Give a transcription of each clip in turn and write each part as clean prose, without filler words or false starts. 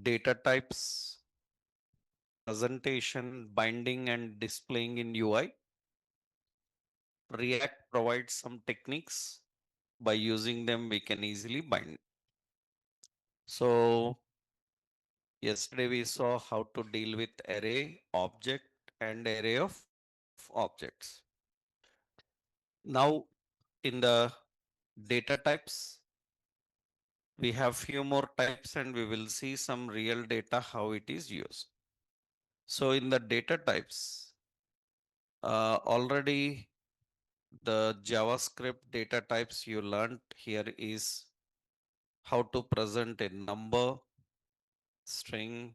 data types, presentation, binding and displaying in UI. React provides some techniques. By using them, we can easily bind. So yesterday we saw how to deal with array, object and array of objects. Now in the data types, we have few more types and we will see some real data how it is used. So in the data types, already the JavaScript data types you learned here is how to present a number, string,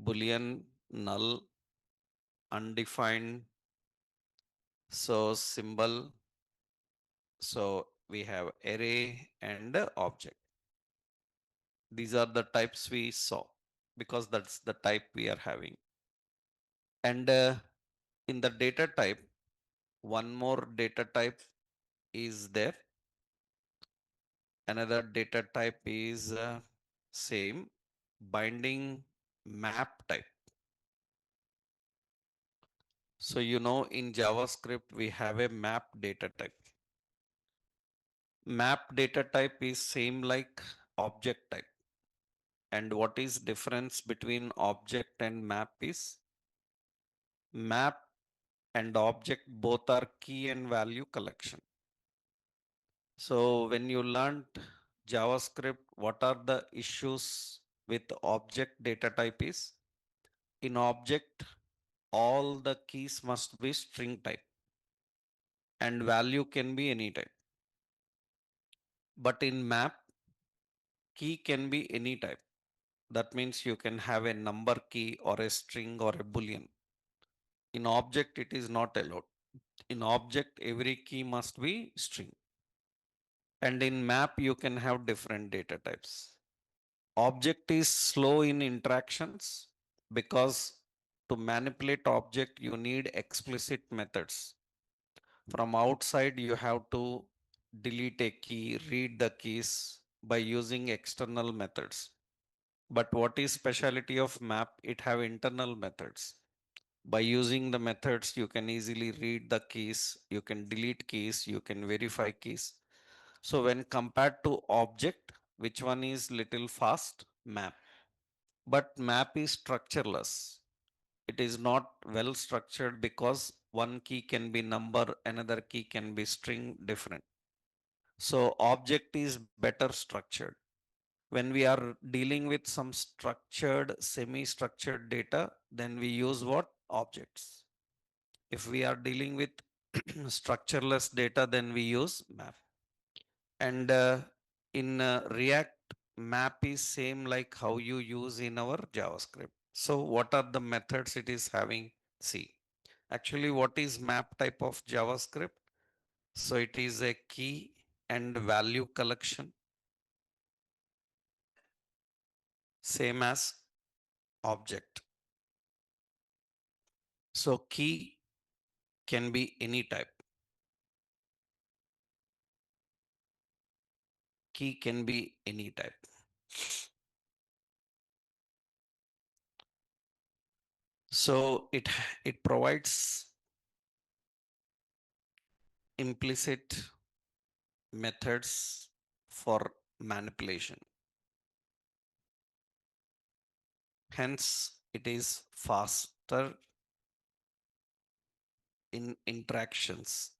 boolean, null, undefined, so symbol. So we have array and object. These are the types we saw because that's the type we are having. And in the data type, one more data type is there. Another data type is same binding map type. So you know in JavaScript we have a map data type. Map data type is same like object type. And what is difference between object and map is map and object both are key and value collection. So when you learned JavaScript, what are the issues with object data type is in object, all the keys must be string type and value can be any type. But in map, key can be any type. That means you can have a number key or a string or a boolean. In object, it is not allowed. In object, every key must be string. And in map, you can have different data types. Object is slow in interactions because to manipulate object, you need explicit methods. From outside, you have to delete a key, read the keys by using external methods. But what is speciality of map? It have internal methods. By using the methods, you can easily read the keys, you can delete keys, you can verify keys. So when compared to object, which one is little fast? Map. But map is structureless. It is not well structured because one key can be number, another key can be string, different. So object is better structured. When we are dealing with some structured, semi-structured data, then we use what? Objects. If we are dealing with structureless data, then we use map. And in React, map is same like how you use in our JavaScript. So what are the methods it is having? See, actually what is map type of JavaScript? So it is a key and value collection, same as object. So key can be any type. Key can be any type. So it provides implicit methods for manipulation. Hence, it is faster in interactions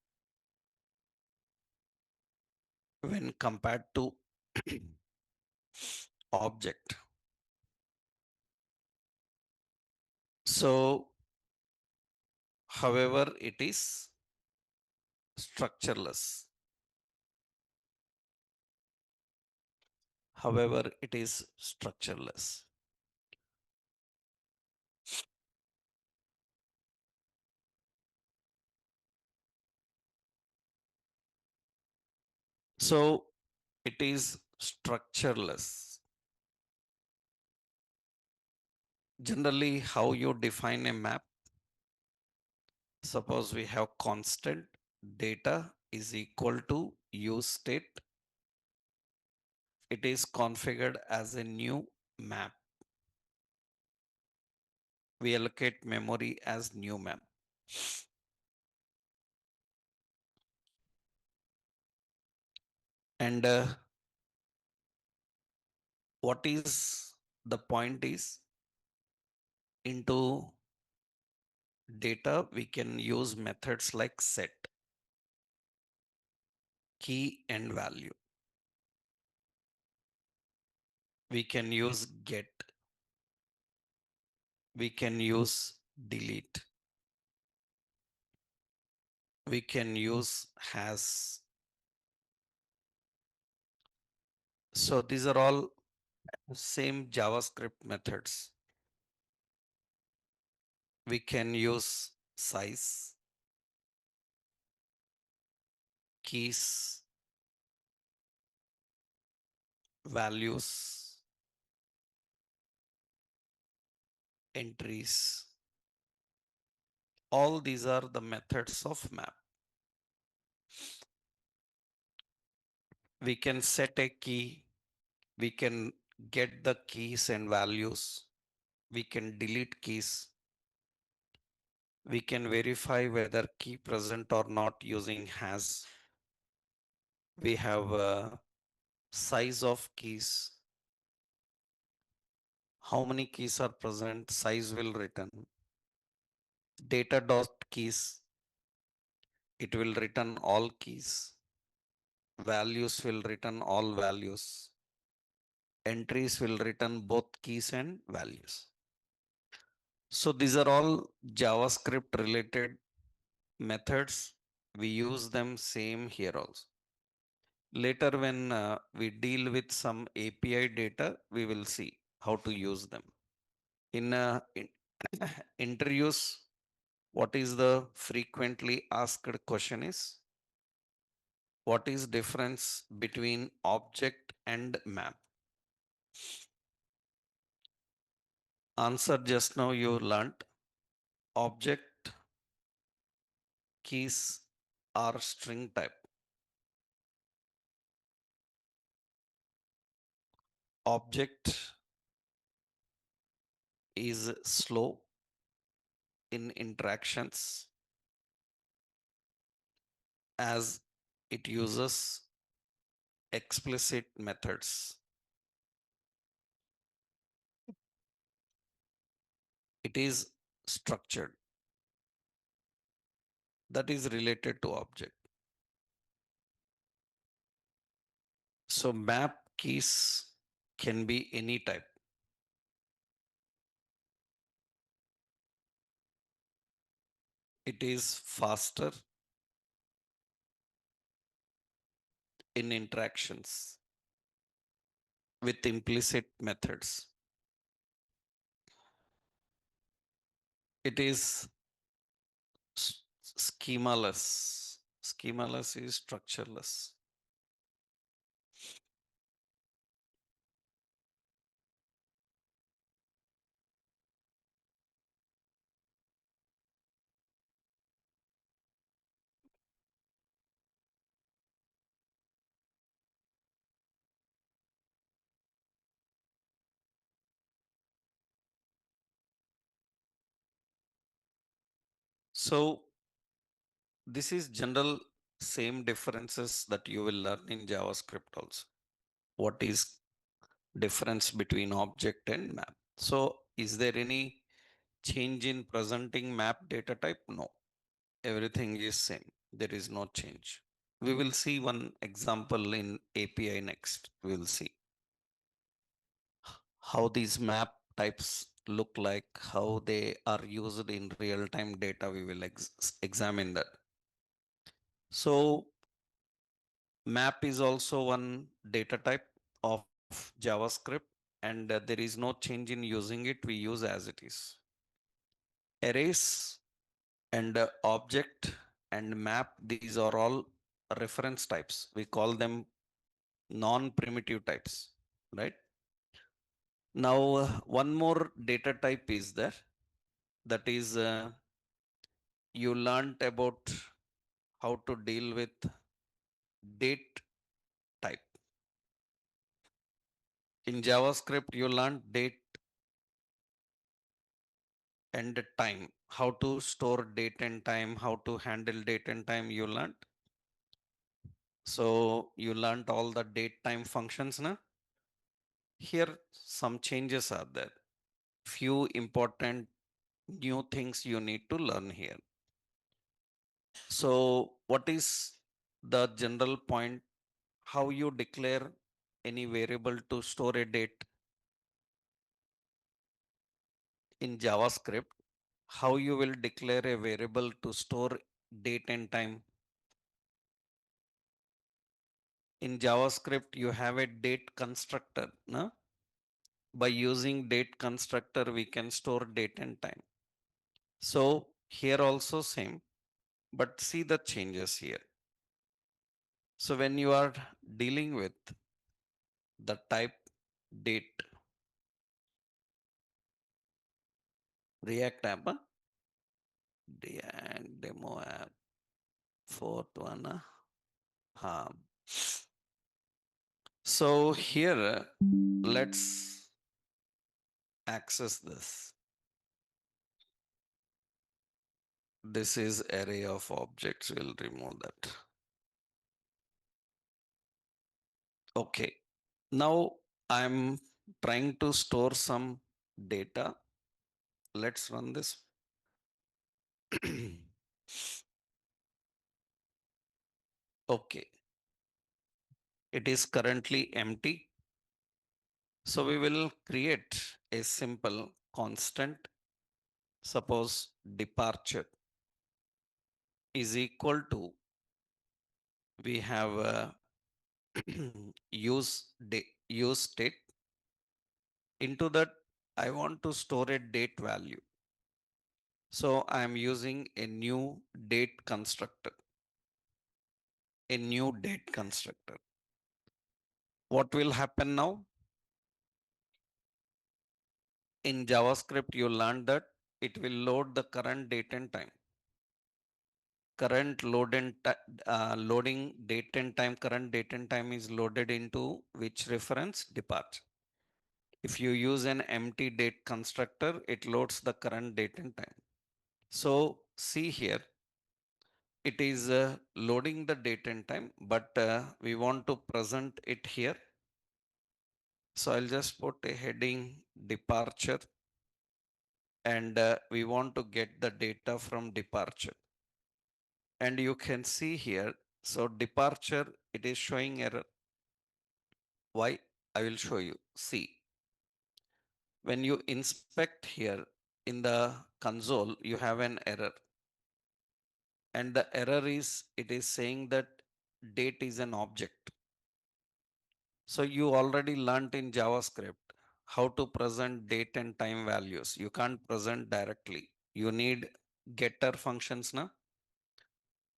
when compared to object. So, however, it is structureless. However, it is structureless. So, it is structureless. Generally, how you define a map? Suppose we have constant data is equal to use state It is configured as a new map. We allocate memory as new map. And what is the point is, into data we can use methods like set, key and value. We can use get, we can use delete, we can use has. So these are all same JavaScript methods. We can use size, keys, values, entries. All these are the methods of map. We can set a key, we can get the keys and values, we can delete keys, we can verify whether key present or not using has. We have a size of keys, how many keys are present, size will return. Data dot keys, it will return all keys. Values will return all values. Entries will return both keys and values. So these are all JavaScript related methods. We use them same here also. Later when we deal with some API data, we will see how to use them. In interviews, what is the frequently asked question is, what is difference between object and map? Answer just now you learnt, object keys are string type. Object is slow in interactions as it uses explicit methods. It is structured, that is related to object. So map keys can be any type. It is faster in interactions with implicit methods. It is schemaless. Schemaless is structureless. So this is general same differences that you will learn in JavaScript also. What is difference between object and map? So is there any change in presenting map data type? No, everything is same. There is no change. We will see one example in API next. We'll see how these map types look like, how they are used in real-time data. We will examine that. So map is also one data type of JavaScript, and there is no change in using it. We use as it is. Arrays and object and map, these are all reference types. We call them non-primitive types, right? Now, one more data type is there. That is, you learned about how to deal with date type. In JavaScript, you learn date and time, how to store date and time, how to handle date and time you learned. So you learned all the date time functions now. Here some changes are there. Few important new things you need to learn here. So what is the general point? How you declare any variable to store a date in JavaScript? How you will declare a variable to store date and time? In JavaScript, you have a date constructor. No? By using date constructor, we can store date and time. So here also same, but see the changes here. So when you are dealing with the type date React app, demo app, fourth one. So here, let's access this. This is array of objects. We'll remove that. Okay. Now I'm trying to store some data. Let's run this. Okay. It is currently empty. So we will create a simple constant. Suppose departure is equal to, we have a use state. Into that, I want to store a date value. So I am using a new date constructor. A new date constructor. What will happen now? In JavaScript, you learned that it will load the current date and time. Current loading date and time, current date and time is loaded into which reference? Departure. If you use an empty date constructor, it loads the current date and time. So see here, it is loading the date and time, but we want to present it here. So I'll just put a heading departure, and we want to get the data from departure. And you can see here, so departure, it is showing error. Why? I will show you. See, when you inspect here in the console, you have an error. And the error is, it is saying that date is an object. So you already learnt in JavaScript how to present date and time values. You can't present directly. You need getter functions now,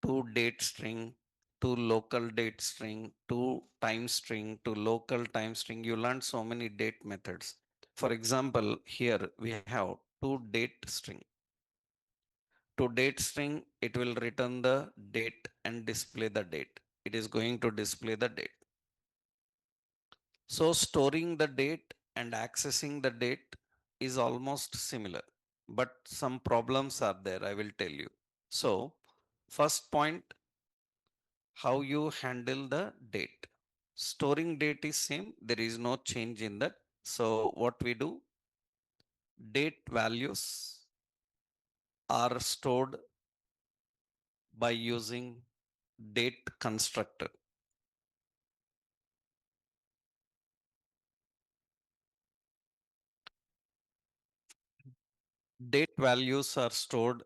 to date string, to local date string, to time string, to local time string. You learned so many date methods. For example, here we have to date string. To date string, it will return the date and display the date. It is going to display the date. So storing the date and accessing the date is almost similar, but some problems are there, I will tell you. So first point, how you handle the date. Storing date is same, there is no change in that. So what we do, date values are stored by using date constructor. Date values are stored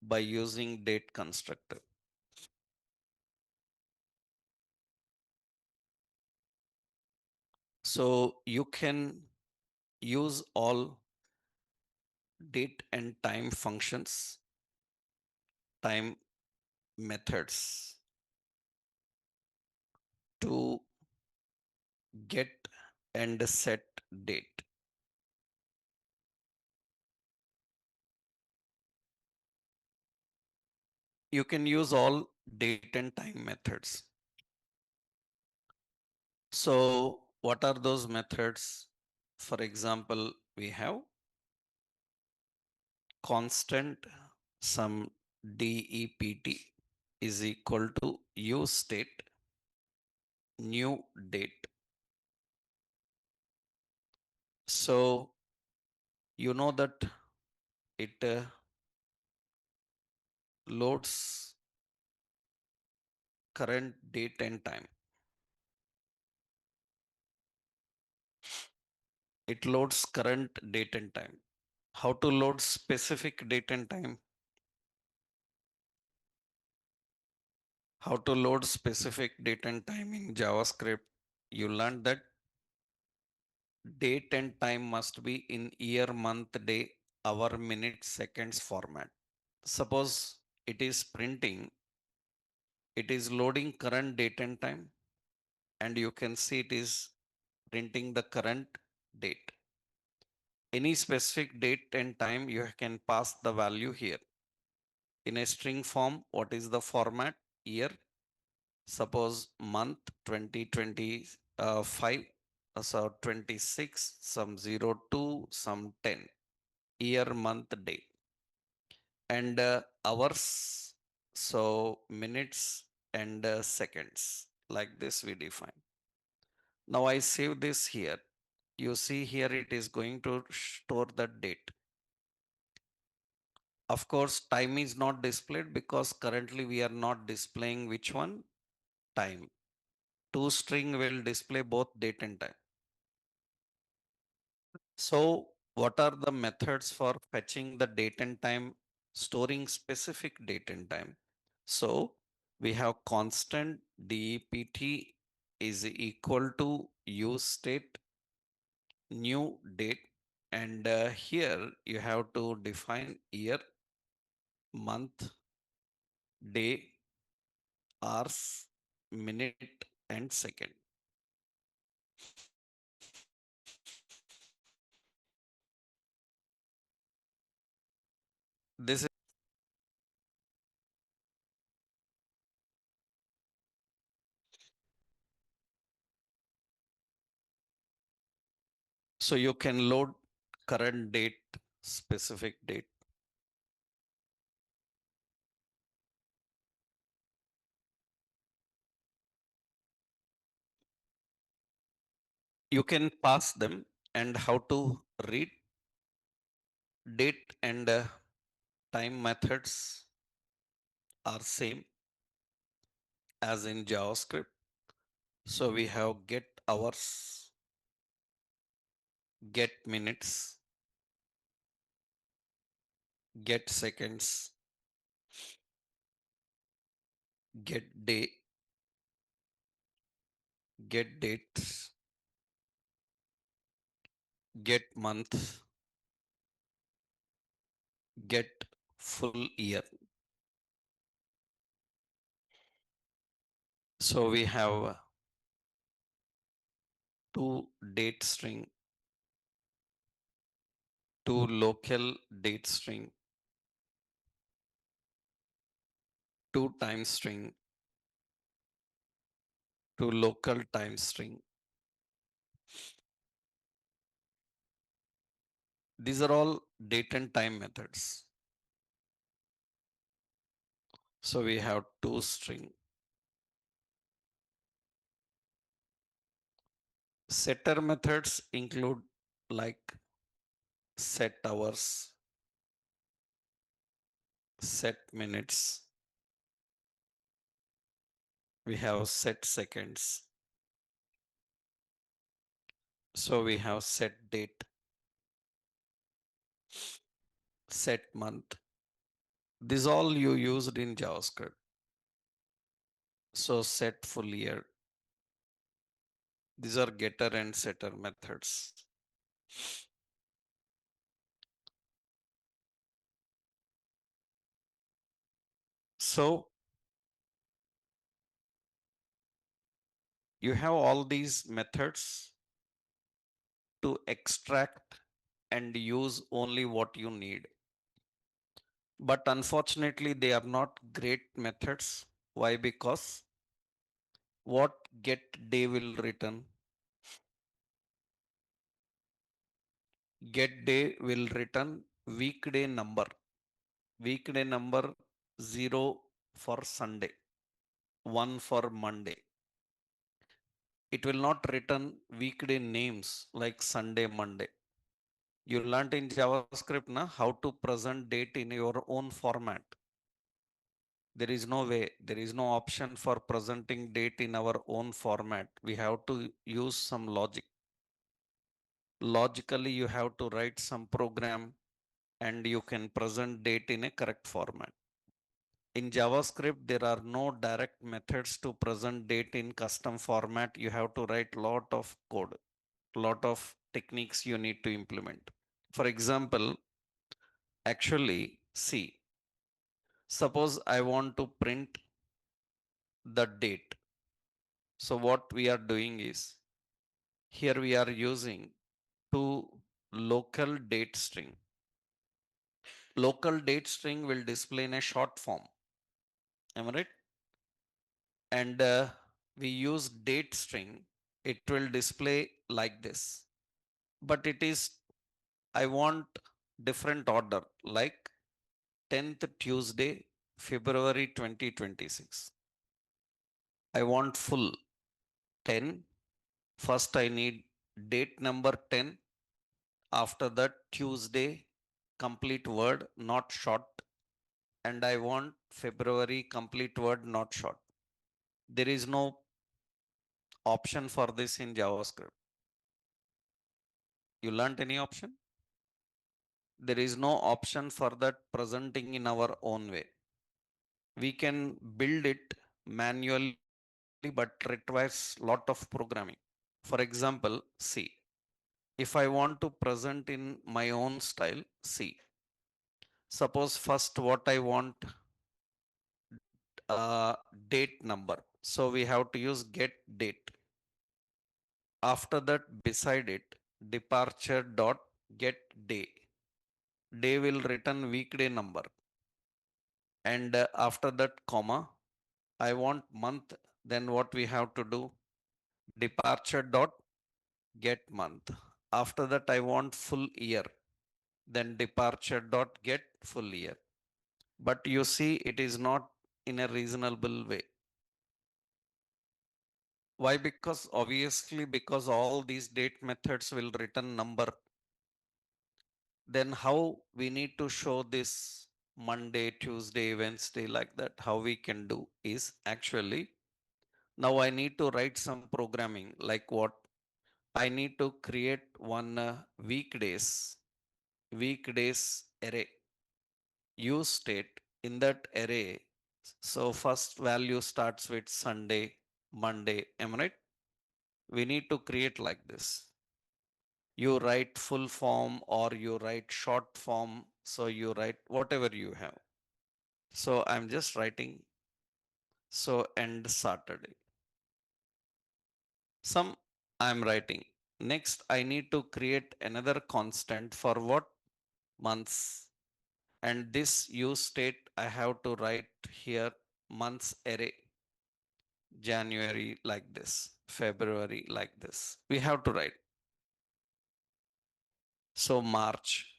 by using date constructor. So you can use all date and time functions, time methods to get and set date. You can use all date and time methods. So What are those methods? For example, we have constant sum DEPT is equal to use state new date. So you know that it loads current date and time. It loads current date and time. How to load specific date and time? How to load specific date and time in JavaScript? You learned that date and time must be in year, month, day, hour, minute, seconds format. Suppose it is printing, it is loading current date and time, and you can see it is printing the current date. Any specific date and time, you can pass the value here. In a string form, what is the format? Year, suppose month 2025, so 26, some 02, some 10, year, month, day, and hours, so minutes and seconds, like this we define. Now I save this here. You see here it is going to store the date. Of course, time is not displayed because currently we are not displaying which one? Time. ToString will display both date and time. So what are the methods for fetching the date and time, storing specific date and time? So we have constant DEPT is equal to use state new date, and here you have to define year, month, day, hours, minute, and second. This is so you can load current date, specific date. You can pass them, and how to read date and time methods are same as in JavaScript. So we have get hours, get minutes, get seconds, get day, get dates, get month, get full year. So we have two date string, two local date string, two time string, two local time string. These are all date and time methods. So we have two string. Setter methods include like set hours, set minutes, we have set seconds. So we have set date, set month. These all you used in JavaScript. So set full year. These are getter and setter methods. So you have all these methods to extract and use only what you need. But unfortunately, they are not great methods. Why? Because what get day will return? Get day will return weekday number. Weekday number 0 for Sunday, 1 for Monday. It will not return weekday names like Sunday, Monday. You learned in JavaScript now how to present date in your own format. There is no way, there is no option for presenting date in our own format. We have to use some logic. Logically, you have to write some program and you can present date in a correct format. In JavaScript, there are no direct methods to present date in custom format. You have to write lot of code, lot of techniques you need to implement. For example, actually, see, suppose I want to print the date. So what we are doing is, here we are using two local date string. Local date string will display in a short form. Am I right? And we use date string. It will display like this. But it is, I want different order, like 10th Tuesday, February 2026. I want full 10. First, I need date number 10. After that, Tuesday, complete word, not short. And I want February, complete word, not short. There is no option for this in JavaScript. You learned any option? There is no option for that presenting in our own way. We can build it manually, but requires lot of programming. For example, see, if I want to present in my own style, see, suppose first what I want, date number. So we have to use get date. After that, beside it, departure dot get day. Day will return weekday number. And after that, comma, I want month. Then what we have to do? Departure dot get month. After that, I want full year. Then departure dot get full year. But you see, it is not in a reasonable way. Why? Because obviously, because all these date methods will return number. Then how we need to show this Monday, Tuesday, Wednesday like that? How we can do is actually, now I need to write some programming like what? I need to create one weekdays array, use state in that array. So first value starts with Sunday, Monday, am I right? We need to create like this. You write full form or you write short form. So you write whatever you have. So I'm just writing. So end Saturday. Some I'm writing. Next, I need to create another constant for what? Months. And this use state, I have to write here months array. January like this, February like this. We have to write. So March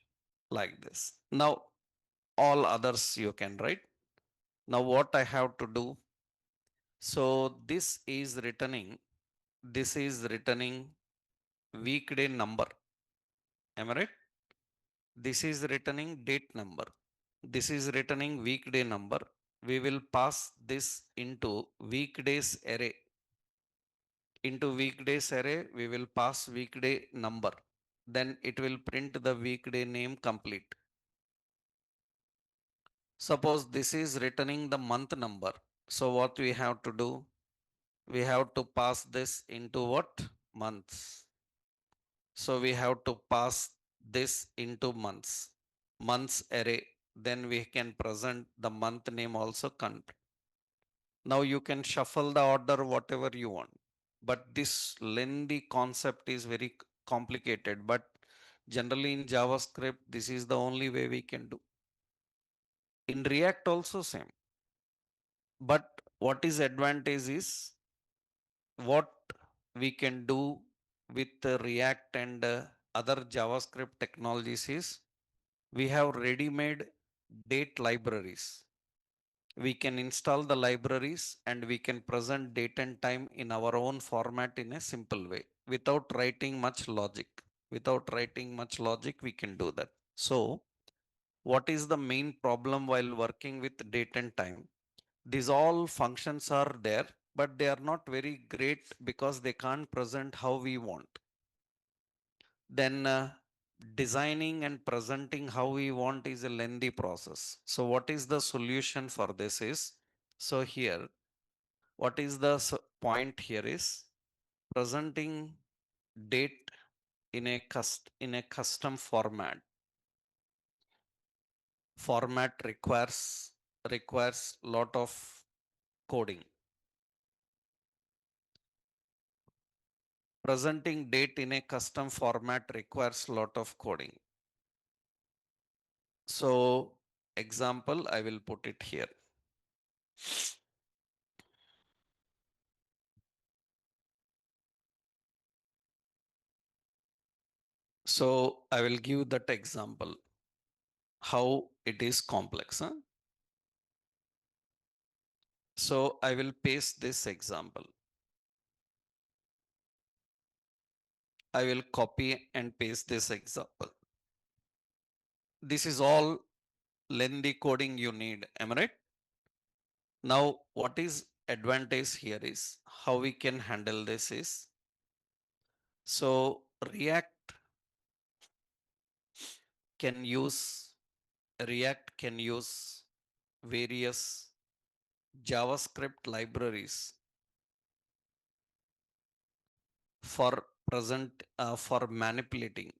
like this. Now all others you can write. Now what I have to do? So this is returning weekday number. Am I right? This is returning date number. This is returning weekday number. We will pass this into weekdays array. Into weekdays array, we will pass weekday number. Then it will print the weekday name complete. Suppose this is returning the month number. So what we have to do? We have to pass this into what? Months. So we have to pass this into months. Months array. Then we can present the month name also. Now you can shuffle the order whatever you want. But this lengthy concept is very complicated. But generally in JavaScript, this is the only way we can do. In React also same. But what is advantage is what we can do with React and other JavaScript technologies is we have ready-made date libraries. We can install the libraries and we can present date and time in our own format in a simple way without writing much logic. Without writing much logic, we can do that. So, what is the main problem while working with date and time? These all functions are there, but they are not very great because they can't present how we want. Then designing and presenting how we want is a lengthy process. So what is the solution for this is, so here, what is the point here is presenting date in a custom format requires lot of coding. Presenting date in a custom format requires lot of coding. So example, I will put it here. So I will give that example how it is complex. Huh? So I will paste this example. I will copy and paste this example. This is all lengthy coding you need. Am I right? Now, what is advantage here is how we can handle this is, so can use React can use various JavaScript libraries for for manipulating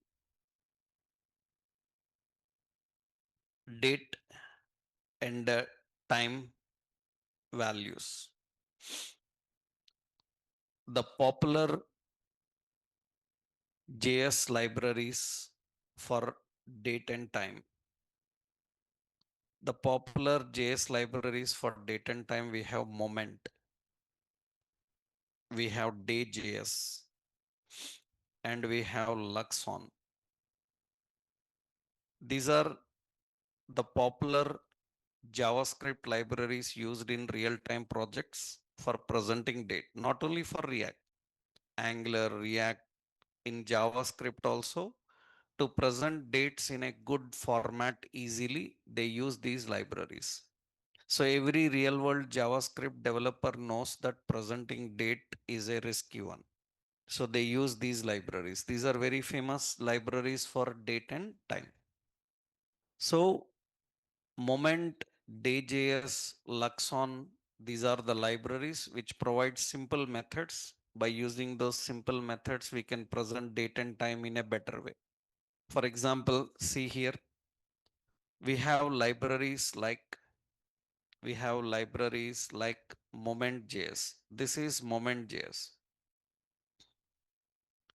date and time values. The popular JS libraries for date and time. The popular JS libraries for date and time, we have Moment, we have Day.js, and we have Luxon. These are the popular JavaScript libraries used in real-time projects for presenting date, not only for React, Angular, React, in JavaScript also. To present dates in a good format easily, they use these libraries. So every real world JavaScript developer knows that presenting date is a risky one. So they use these libraries. These are very famous libraries for date and time. So Moment, Day.js, Luxon, these are the libraries which provide simple methods. By using those simple methods, we can present date and time in a better way. For example, see here, we have libraries like Moment.js. This is Moment.js.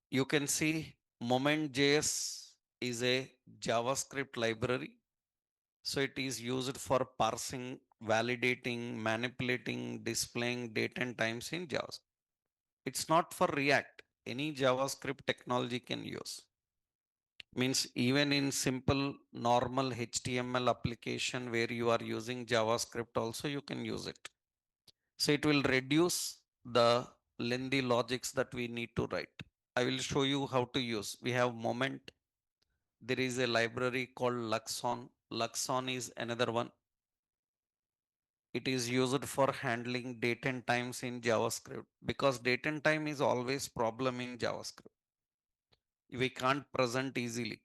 You can see Moment.js is a JavaScript library. So it is used for parsing, validating, manipulating, displaying date and times in JavaScript. It's not for React. Any JavaScript technology can use. Means even in simple normal HTML application where you are using JavaScript also you can use it. So it will reduce the lengthy logics that we need to write. I will show you how to use. We have Moment. There is a library called Luxon. Luxon is another one. It is used for handling date and times in JavaScript because date and time is always problem in JavaScript. We can't present easily.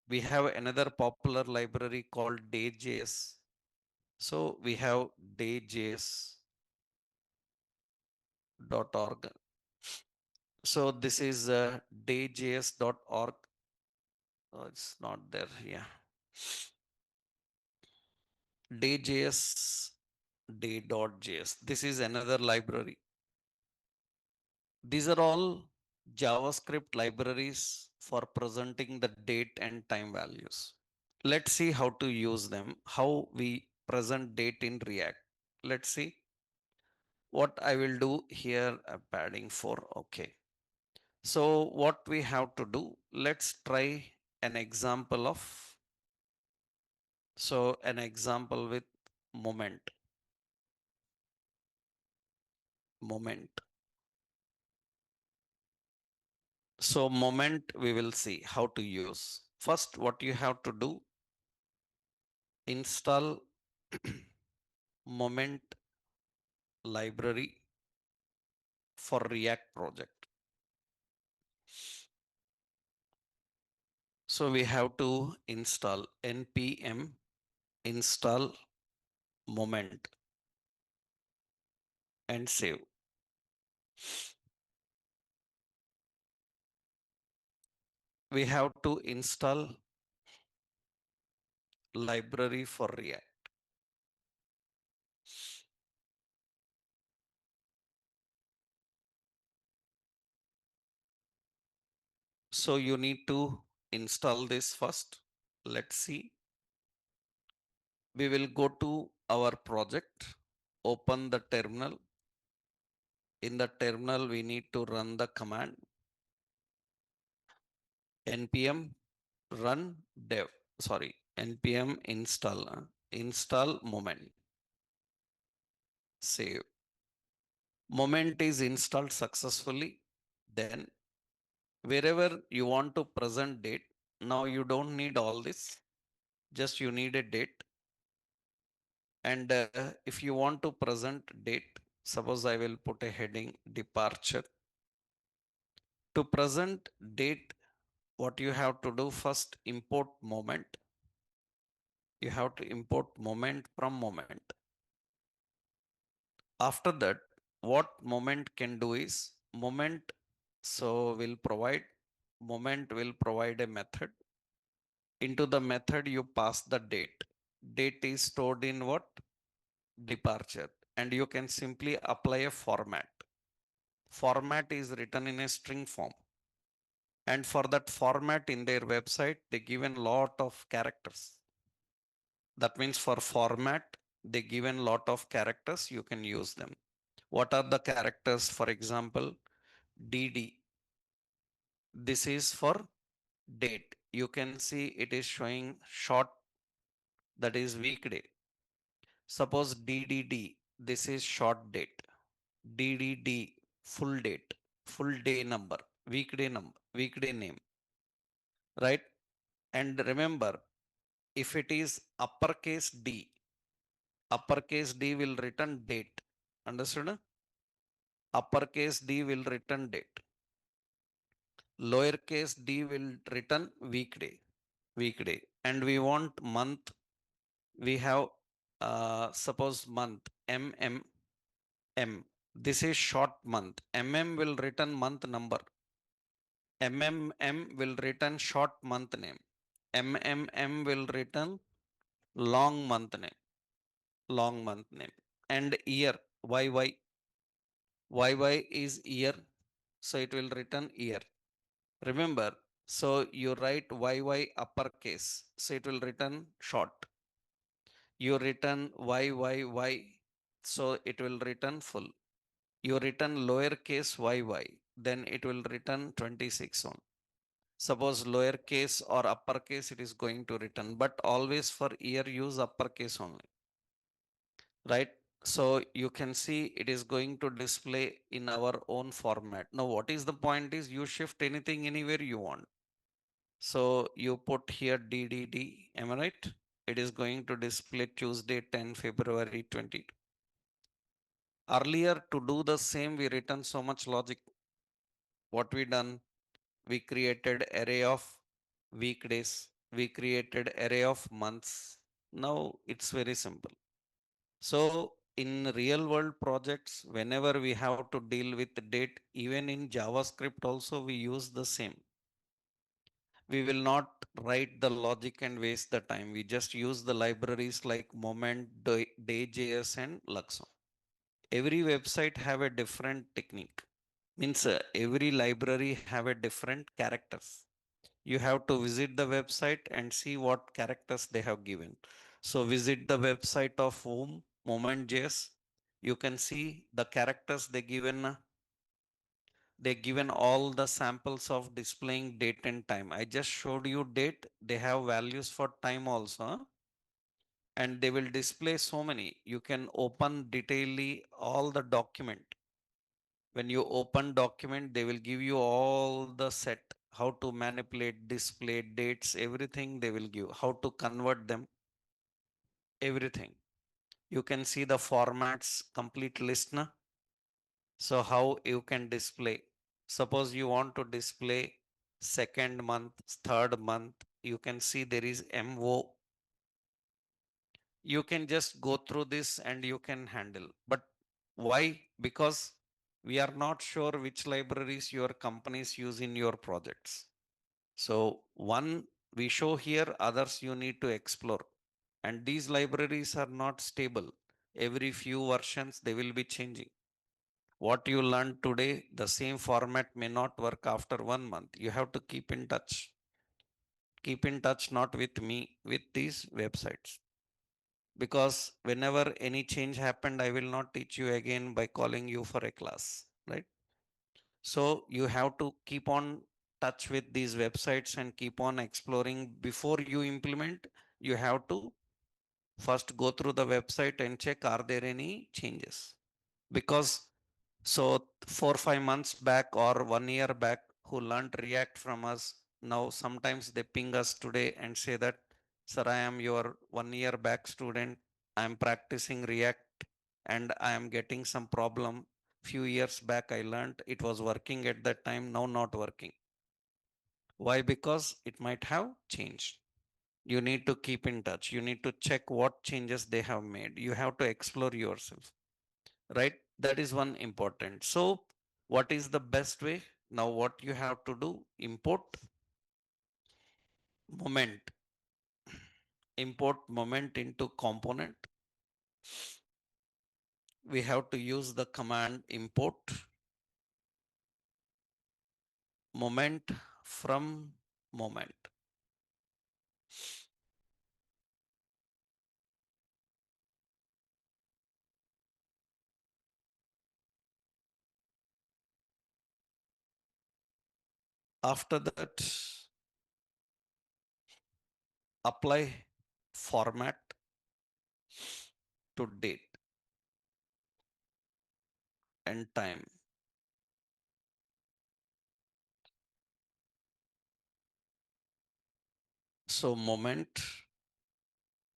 We have another popular library called Day.js. So we have dayjs.org. So this is dayjs.org. Oh, it's not there. Yeah. Day.js, day.js. This is another library. These are all JavaScript libraries for presenting the date and time values. Let's see how to use them, how we present date in React. Let's see what I will do here. Padding 4. Okay. So what we have to do, let's try an example of, so an example with moment. So moment we will see how to use. First, what you have to do, install moment library for React project. So we have to install npm install moment and save. We have to install library for React. So you need to install this first. Let's see. We will go to our project, open the terminal. In the terminal, we need to run the command npm run dev, sorry, npm install moment, save. Moment is installed successfully. Then wherever you want to present date, now you don't need all this, just you need a date. And if you want to present date, suppose I will put a heading departure. To present date, what you have to do, first import moment. You have to import moment from moment. After that, what moment can do is moment, so will provide moment will provide a method. Into the method you pass the date. Date is stored in what? Departure. And you can simply apply a format. Format is written in a string form. And for that format in their website, they given lot of characters. That means for format, they given lot of characters, you can use them. What are the characters? For example, DD. This is for date. You can see it is showing short, that is weekday. Suppose DDD, this is short date. DDD, full date, full day number, weekday name, right? And remember, if it is uppercase D will return date. Understood? Uppercase D will return date. Lowercase d will return weekday. And we want month. We have suppose month this is short month. Will return month number. Will return short month name. Will return long month name. And year, yy is year, so it will return year. Remember, so you write YY uppercase, so it will return short. You return YYY, so it will return full. You return lowercase YY, then it will return 26 on. Suppose lowercase or uppercase, it is going to return, but always for year use uppercase only, right? So you can see it is going to display in our own format. Now, what is the point is you shift anything anywhere you want. So you put here DDD, am I right? It is going to display Tuesday 10 February 22. Earlier to do the same, we written so much logic. What we done? We created array of weekdays. We created array of months. Now it's very simple. So in real world projects, whenever we have to deal with date, even in JavaScript also we use the same. We will not write the logic and waste the time. We just use the libraries like Moment, Day.js and Luxon. Every website have a different technique. Means every library have a different characters. You have to visit the website and see what characters they have given. So visit the website of whom Moment.js. You can see the characters they given. They given all the samples of displaying date and time. I just showed you date. They have values for time also, huh? And they will display so many. You can open detailedly all the document. When you open document, they will give you all the set, how to manipulate, display, dates, everything they will give, how to convert them, everything. You can see the formats, complete listener. So how you can display. Suppose you want to display second month, third month, you can see there is MO. You can just go through this and you can handle. But why? Because we are not sure which libraries your companies use in your projects. So one we show here, others you need to explore. And these libraries are not stable. Every few versions they will be changing. What you learn today, the same format may not work after 1 month. You have to keep in touch. Keep in touch not with me, with these websites. Because whenever any change happened, I will not teach you again by calling you for a class, right? So you have to keep on touch with these websites and keep on exploring. Before you implement, you have to first go through the website and check are there any changes. Because so 4 5 months back or 1 year back who learned React from us, now sometimes they ping us today and say that, sir, I am your 1 year back student. I am practicing React and I am getting some problem. Few years back I learned it was working at that time, now not working. Why? Because it might have changed. You need to keep in touch. You need to check what changes they have made. You have to explore yourself, right? That is one important. So what is the best way? Now what you have to do, import moment, import moment into component. We have to use the command import moment from moment. After that, apply format to date and time. So moment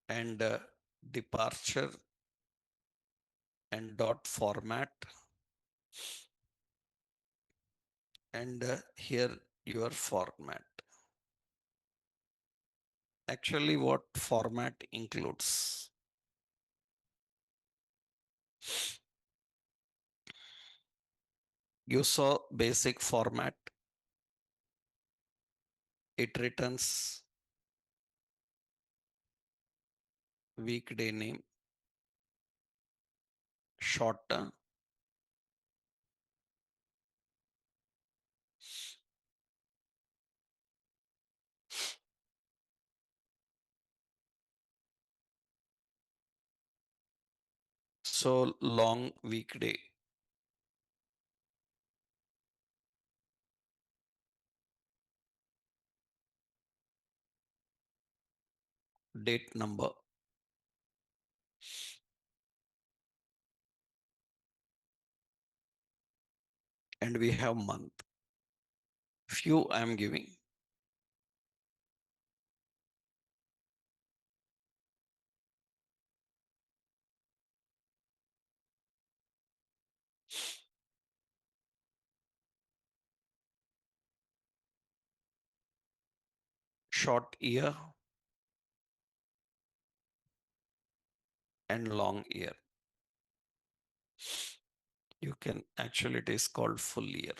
and departure and dot format, and here your format. Actually, what format includes? You saw basic format. It returns weekday name, short term, so long weekday, date number, and we have month. Few I am giving. Short year and long year. You can actually, it is called full year.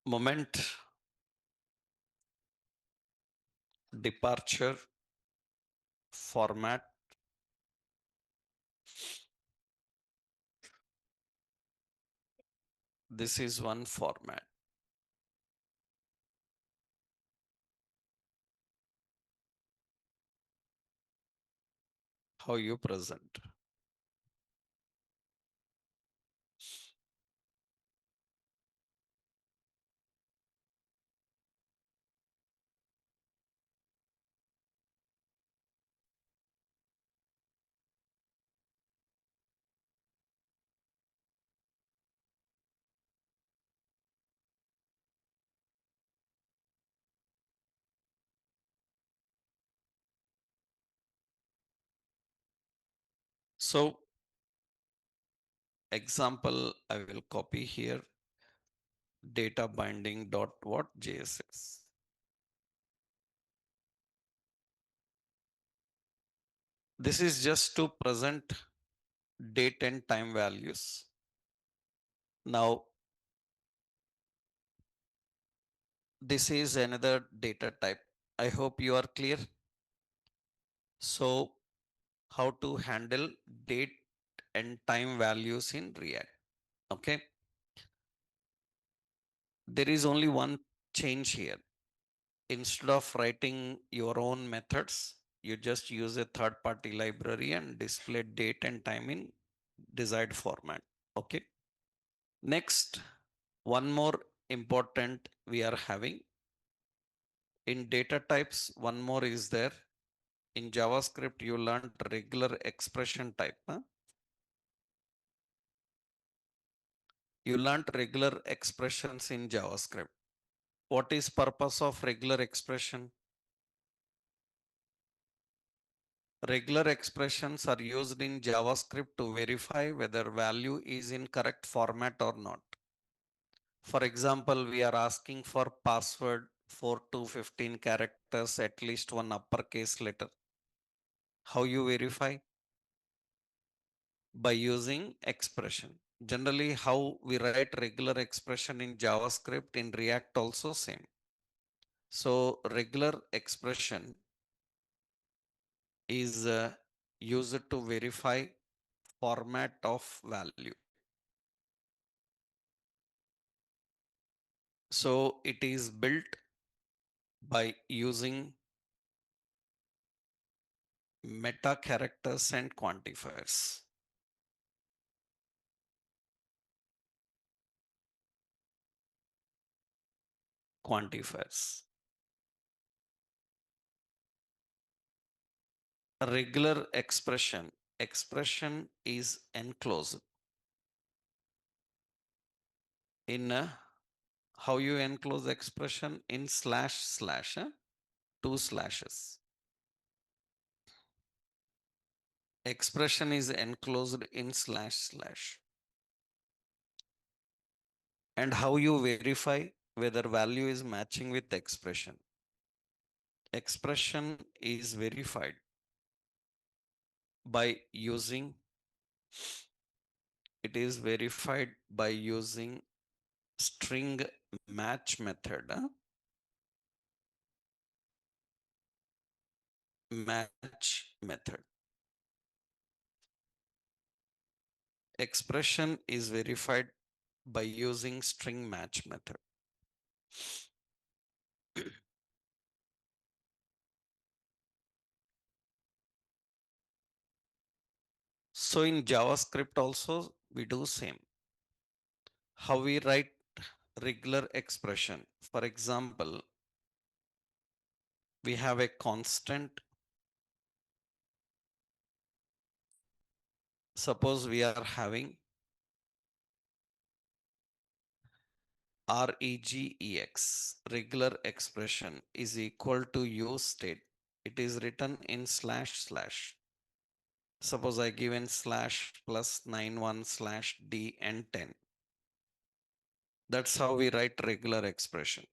Moment, departure, format, This is one format. How you present. So example, I will copy here data binding dot what JSS. This is just to present date and time values. Now, this is another data type. I hope you are clear. So, how to handle date and time values in React. Okay. There is only one change here. Instead of writing your own methods, you just use a third party library and display date and time in desired format. Okay. Next, one more important we are having in data types. One more is there. In JavaScript, you learned regular expression type. Huh? You learned regular expressions in JavaScript. What is purpose of regular expression? Regular expressions are used in JavaScript to verify whether value is in correct format or not. For example, we are asking for password 4 to 15 characters, at least one uppercase letter. How you verify? By using expression. Generally, how we write regular expression in JavaScript, in React also same. So regular expression is used to verify format of value. So it is built by using meta characters and quantifiers. Quantifiers. Regular expression. Expression is enclosed in how you enclose expression in slash slash, two slashes. Expression is enclosed in slash slash. And how you verify whether value is matching with expression. Expression is verified by using, it is verified by using string match method. Match method. Expression is verified by using string match method. So in JavaScript also we do same. How we write regular expression. For example, we have a constant. Suppose we are having regex, regular expression is equal to use state. It is written in slash slash. Suppose I given slash plus 91 slash d and 10. That's how we write regular expression.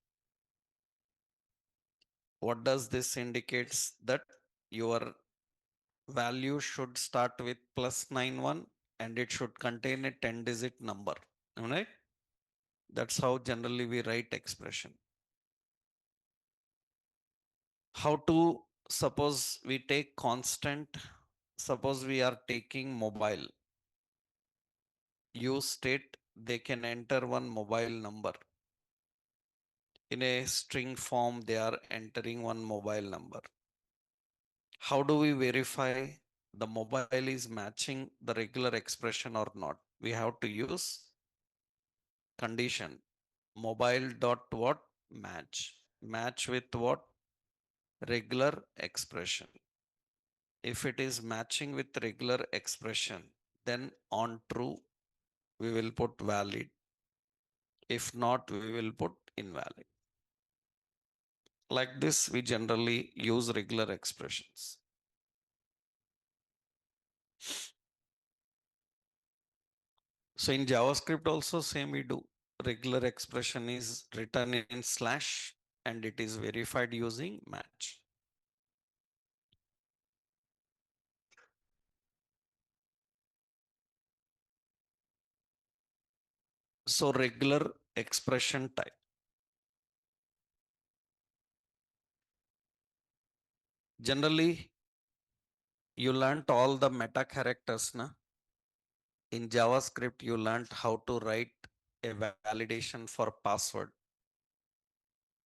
What does this indicates? That your value should start with plus 91 and it should contain a 10 digit number. Right? That's how generally we write expression. How to, suppose we take constant, suppose we are taking mobile use state, they can enter one mobile number. In a string form, they are entering one mobile number. How do we verify the mobile is matching the regular expression or not? We have to use condition mobile dot what match with what regular expression. If it is matching with regular expression, then on true we will put valid. If not, we will put invalid. Like this, we generally use regular expressions. So in JavaScript also same we do. Regular expression is written in slash and it is verified using match. So regular expression type. Generally, you learnt all the meta characters, na? In JavaScript, you learnt how to write a validation for password.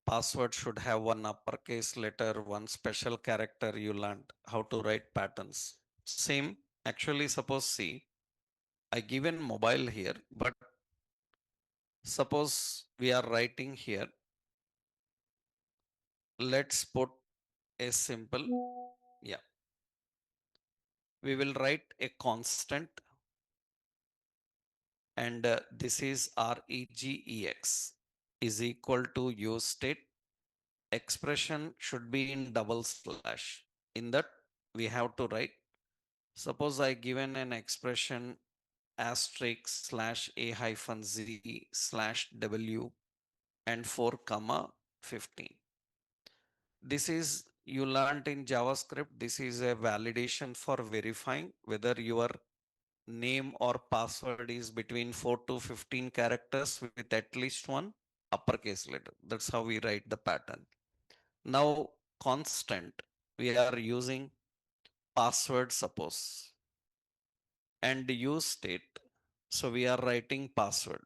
Password should have one uppercase letter, one special character. You learned how to write patterns. Same, actually, suppose see, I given mobile here, but suppose we are writing here. Let's put a simple, yeah, we will write a constant and this is regex is equal to use state. Expression should be in double slash. In that, we have to write. Suppose I given an expression asterisk slash a hyphen z slash w and 4 comma 15. This is you learned in JavaScript. This is a validation for verifying whether your name or password is between 4 to 15 characters with at least one uppercase letter. That's how we write the pattern. Now, constant, we are using password suppose and use state. So we are writing password.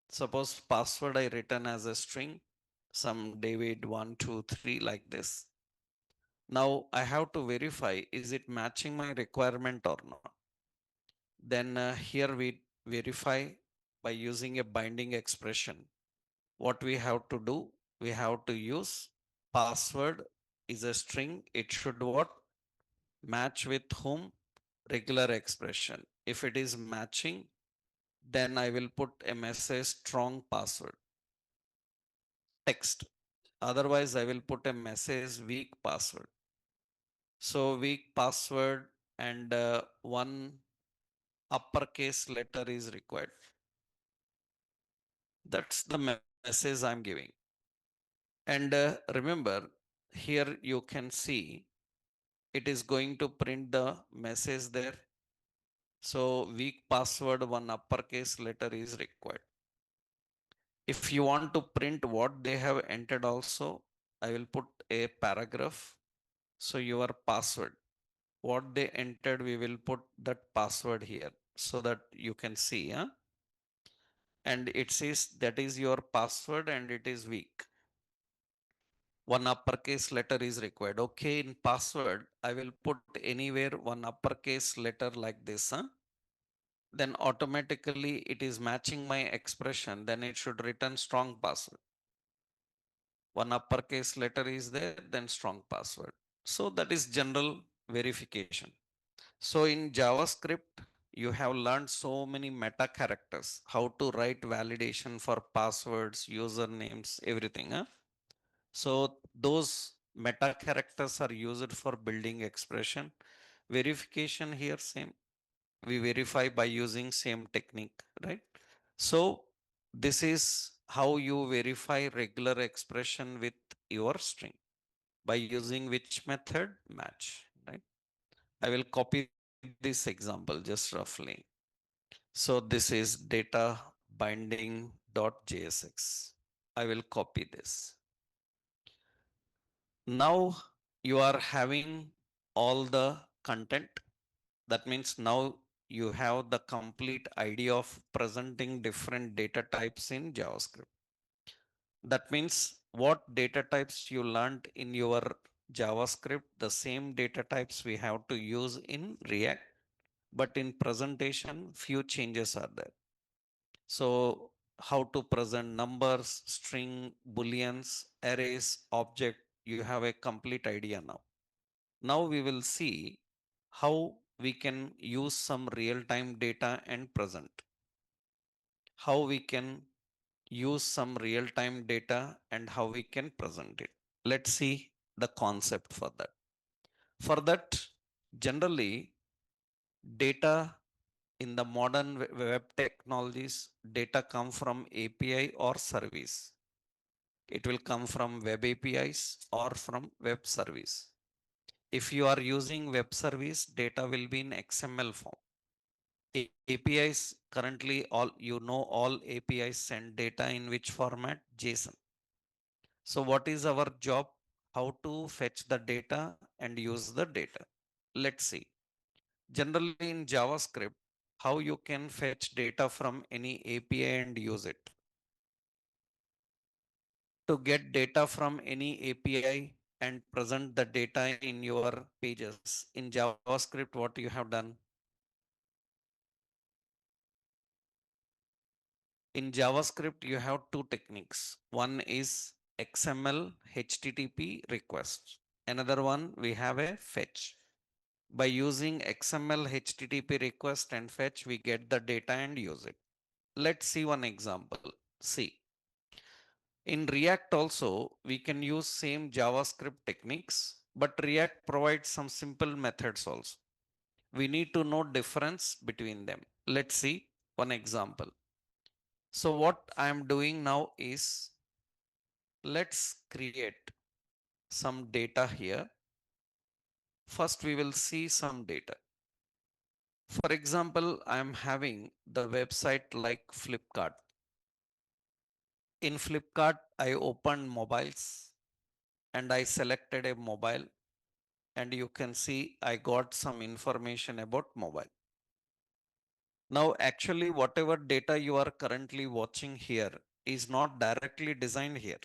Suppose password I written as a string, some David 123 like this. Now I have to verify is it matching my requirement or not. Then here we verify by using a binding expression. What we have to do, we have to use password is a string. It should what? Match with whom? Regular expression. If it is matching, then I will put a message strong password text. Otherwise, I will put a message weak password. So weak password and one uppercase letter is required. That's the message I'm giving. And remember, here you can see it is going to print the message there. So weak password, one uppercase letter is required. If you want to print what they have entered also, I will put a paragraph. So your password, what they entered, we will put that password here so that you can see. Huh? And it says that is your password and it is weak. One uppercase letter is required. Okay, in password, I will put anywhere one uppercase letter like this. Huh? Then automatically it is matching my expression. Then it should return strong password. One uppercase letter is there, then strong password. So that is general verification. So in JavaScript, you have learned so many meta characters, how to write validation for passwords, usernames, everything. Huh? So those meta characters are used for building expression. Verification here same. We verify by using same technique, right? So this is how you verify regular expression with your string by using which method? Match, right? I will copy this example just roughly. So this is data binding.jsx. I will copy this. Now you are having all the content. That means now you have the complete idea of presenting different data types in JavaScript. That means what data types you learned in your JavaScript, the same data types we have to use in React, but in presentation, few changes are there. So how to present numbers, string, booleans, arrays, object, you have a complete idea now. Now we will see how we can use some real-time data and present. How we can use some real-time data and how we can present it. Let's see the concept for that. For that, generally, data in the modern web technologies, data come from API or service. It will come from web APIs or from web service. If you are using web service, data will be in XML form. APIs currently all APIs send data in which format? JSON. So what is our job? How to fetch the data and use the data. Let's see. Generally in JavaScript, how you can fetch data from any API and use it. To get data from any API and present the data in your pages. In JavaScript, what you have done? In JavaScript, you have two techniques. One is XML HTTP request. Another one, we have a fetch. By using XML HTTP request and fetch, we get the data and use it. Let's see one example. See, in React also, we can use same JavaScript techniques, but React provides some simple methods also. We need to know difference between them. Let's see one example. So what I am doing now is, let's create some data here. First, we will see some data. For example, I am having the website like Flipkart. In Flipkart, I opened mobiles and I selected a mobile, and you can see I got some information about mobile. Now, actually, whatever data you are currently watching here is not directly designed here.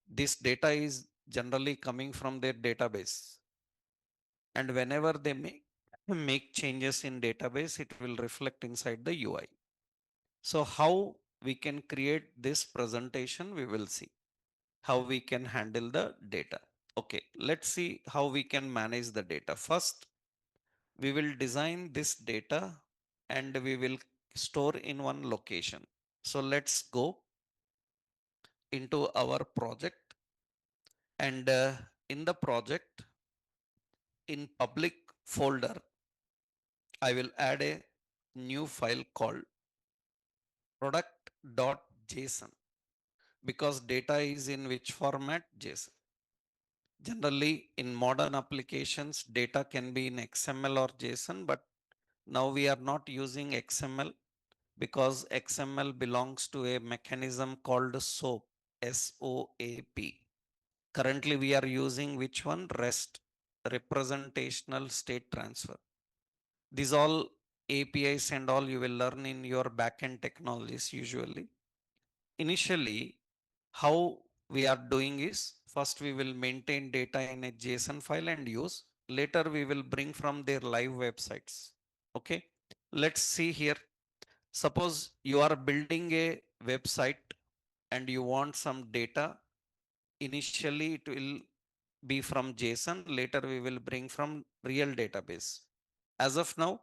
This data is generally coming from their database. And whenever they make changes in database, it will reflect inside the UI. So how we can create this presentation, we will see how we can handle the data. Okay, let's see how we can manage the data. First, we will design this data and we will store in one location. So let's go into our project, and in the project, in public folder, I will add a new file called product.json, because data is in which format? JSON. Generally, in modern applications, data can be in XML or JSON, but now we are not using XML because XML belongs to a mechanism called SOAP, SOAP. Currently, we are using which one? REST, representational state transfer. These all APIs and all you will learn in your backend technologies usually. Initially, how we are doing is, first we will maintain data in a JSON file and use. Later we will bring from their live websites. Okay. Let's see here. Suppose you are building a website and you want some data. Initially it will be from JSON. Later we will bring from real database. As of now,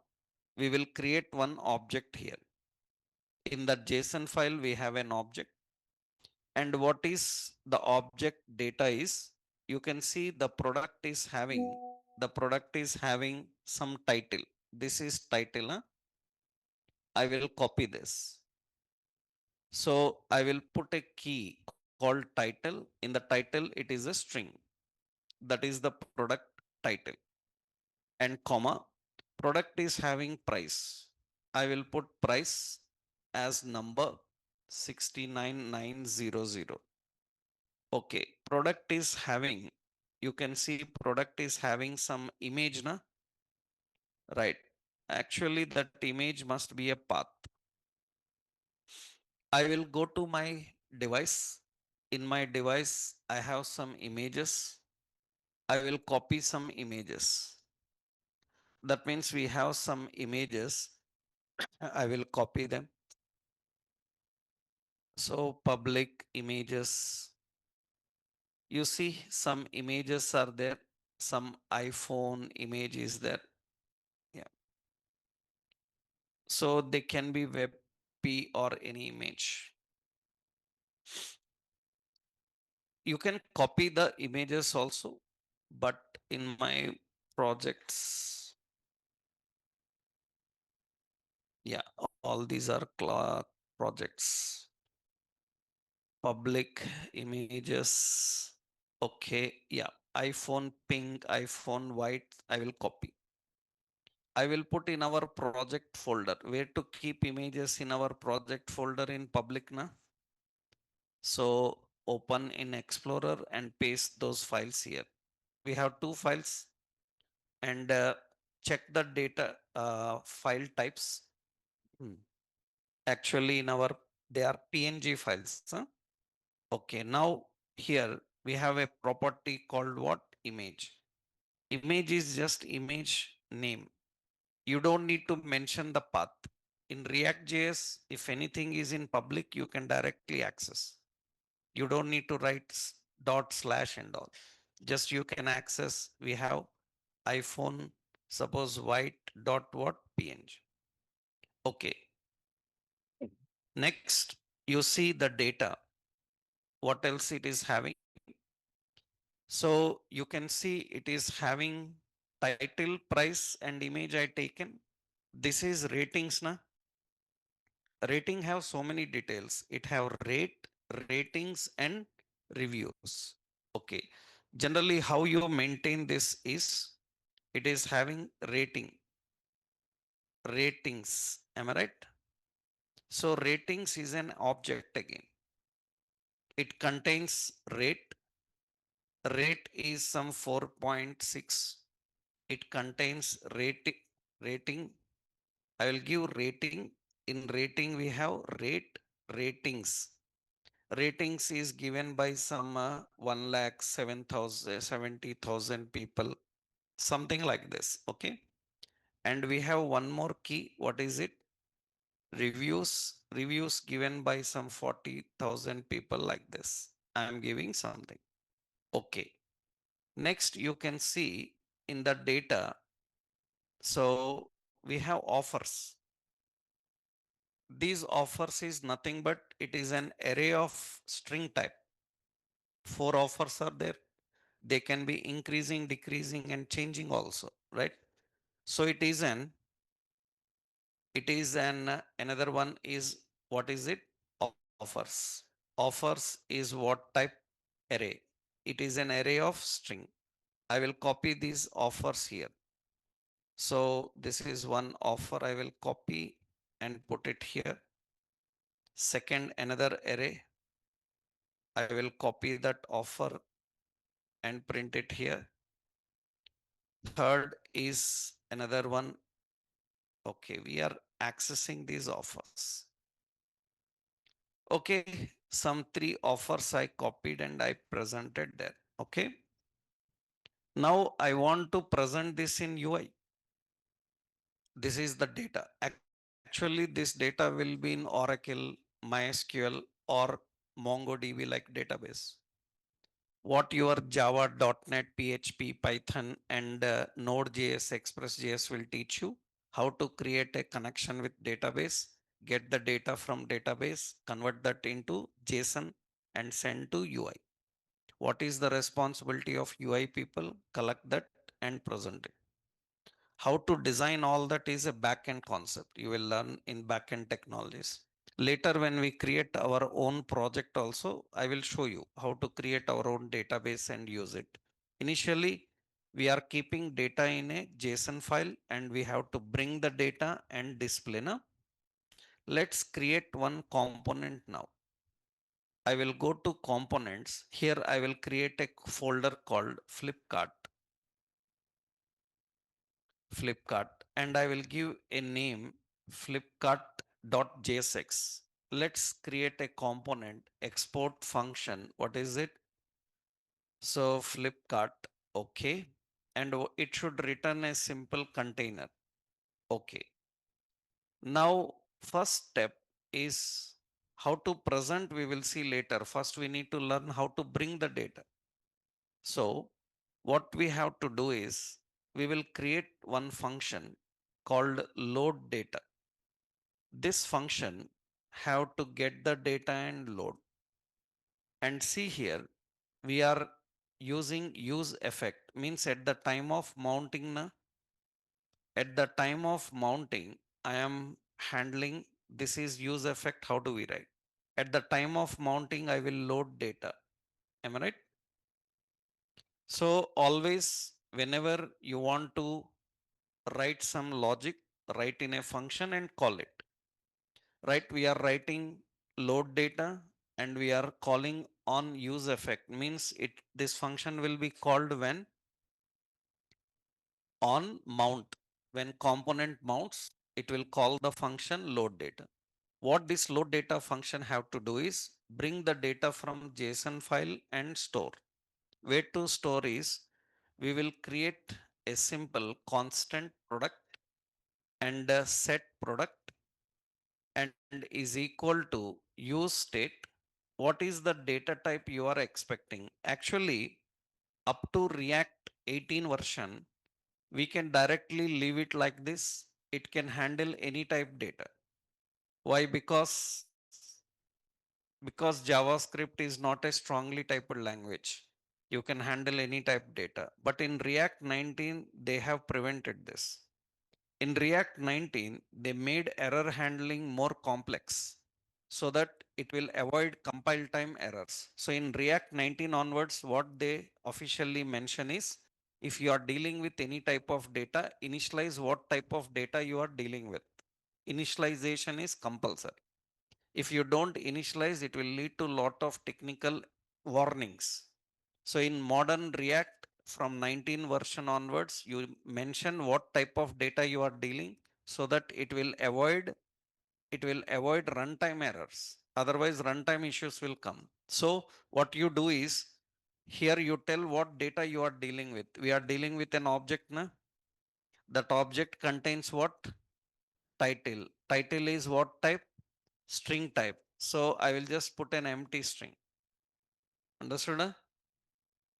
we will create one object here. In that JSON file, we have an object. And what is the object data is, you can see the product is having some title. This is title. I will copy this. So I will put a key called title. In the title, it is a string. That is the product title. And comma, product is having price. I will put price as number 69900. Okay, product is having, you can see product is having some image, na? Right. Actually, that image must be a path. I will go to my device. In my device, I have some images. I will copy some images. That means we have some images. I will copy them. So public images. You see some images are there. Some iPhone image is there. Yeah. So they can be WebP or any image. You can copy the images also, but in my projects, yeah, all these are projects. Public images. Okay, yeah. iPhone pink, iPhone white, I will copy. I will put in our project folder. Where to keep images in our project folder in public na? So open in Explorer and paste those files here. We have two files and check the data file types. Hmm. Actually, in our they are PNG files. Huh? Okay, now here we have a property called what? Image. Image is just image name. You don't need to mention the path. In React.js, if anything is in public, you can directly access. You don't need to write dot slash and all. Just you can access. We have iPhone, suppose white dot what png. Okay. Next, you see the data. What else it is having? So you can see it is having title, price, and image I taken. This is ratings, na? Rating have so many details. It have rate, ratings, and reviews. Okay. Generally, how you maintain this is it is having ratings. Am I right? So ratings is an object again. It contains rate. Rate is some 4.6. It contains rating. I will give rating. In rating, we have ratings. Ratings is given by some 1 lakh 7,000 70,000 people, something like this. Okay. And we have one more key. What is it? Reviews given by some 40,000 people like this. I am giving something. Okay. Next, you can see in the data. So we have offers. These offers is nothing but it is an array of string type. 4 offers are there. They can be increasing, decreasing, and changing also, right? So it is an another one is what is it? Offers. Offers is what type? Array. It is an array of string. I will copy these offers here. So this is one offer. I will copy and put it here. Second, another array. I will copy that offer and print it here. Third is another one. Okay, we are accessing these offers. Okay, some 3 offers I copied and I presented there. Okay. Now I want to present this in UI. This is the data. Actually, this data will be in Oracle, MySQL, or MongoDB like database. What your Java, .NET, PHP, Python, and Node.js, Express.js will teach you how to create a connection with database, get the data from database, convert that into JSON, and send to UI. What is the responsibility of UI people? Collect that and present it. How to design all that is a backend concept. You will learn in backend technologies. Later, when we create our own project also, I will show you how to create our own database and use it. Initially, we are keeping data in a JSON file and we have to bring the data and display. Now, let's create one component now. I will go to components. Here I will create a folder called Flipkart. and I will give a name flipkart.jsx. Let's create a component export function. What is it? So Flipkart, okay. And it should return a simple container. Okay. Now, first step is how to present, we will see later. First, we need to learn how to bring the data. So, what we have to do is we will create one function called load data. This function have to get the data and load. And see here, we are using use effect, means at the time of mounting, at the time of mounting, I am handling this is use effect. How do we write? At the time of mounting, I will load data. Am I right? So always, whenever you want to write some logic, write in a function and call it. Right? We are writing load data and we are calling on use effect. Means it this function will be called when on mount. When component mounts, it will call the function load data. What this load data function have to do is bring the data from JSON file and store. Where to store is we will create a simple constant product and a set product and is equal to use state. What is the data type you are expecting? Actually, up to React 18 version, we can directly leave it like this. It can handle any type data. Why? Because JavaScript is not a strongly typed language. You can handle any type data. But in React 19, they have prevented this. In React 19, they made error handling more complex so that it will avoid compile time errors. So in React 19 onwards, what they officially mention is if you are dealing with any type of data, initialize what type of data you are dealing with. Initialization is compulsory. If you don't initialize, it will lead to lot of technical warnings. So in modern React from 19 version onwards, you mention what type of data you are dealing so that it will avoid runtime errors. Otherwise, runtime issues will come. So what you do is here you tell what data you are dealing with. We are dealing with an object, na? That object contains what? Title. Title is what type? String type. So I will just put an empty string. Understood?